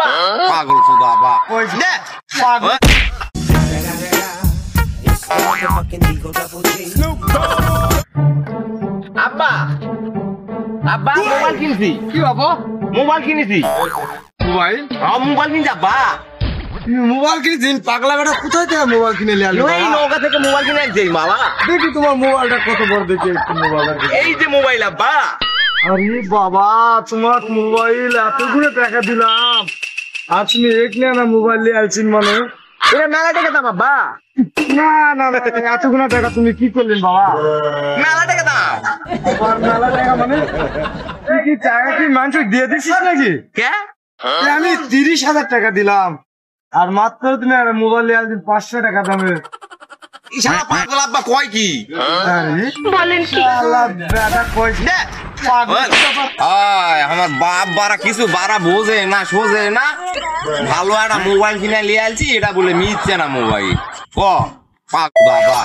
আব্বা পাগল শুধু আব্বা দে পাগল আব্বা আব্বা মোবাইল কিনছি কি বাবা মোবাইল কিনেছি মোবাইল মোবাইল কিনছি আব্বা মোবাইল কিনেছেন পাগলা বেটা কোথায় থেকে মোবাইল কিনে নিয়ে আসলো এই নৌকা থেকে মোবাইল কিনে আনছি বাবা দেখি তোমার মোবাইলটা কত বড় দেখি একটু মোবাইলটা এই যে মোবাইল আব্বা আরে বাবা তোমার মোবাইল এতগুলো টাকা দিলাম আর তুমি এক না মোবাইল নিয়ে আসছেন মানে এটা মেলা টাকা দাম আব্বা না না না, এতগুলো টাকা তুমি কি করলেন বাবা মেলা টাকা দাম তোমার মেলা টাকা মানে তুই কি টাকা কি মানুষ দিয়ে দিছিস নাকি কে আমি 30,000 টাকা দিলাম আর মাত্র তুমি আর মোবাইল নিয়ে আসছেন 500 টাকা দামের ইশারা পাগল আব্বা কয় কি বলেন কি আল্লাহ বেটা কইছে দে পাগল আয় আমার বাপ বারা কিছু বারা বোঝে না সোজে না ভালো একটা মোবাইল কিনে লিয়ে আলছি এটা বলে মিথ্যে না মোবাইল ক পাক বাবা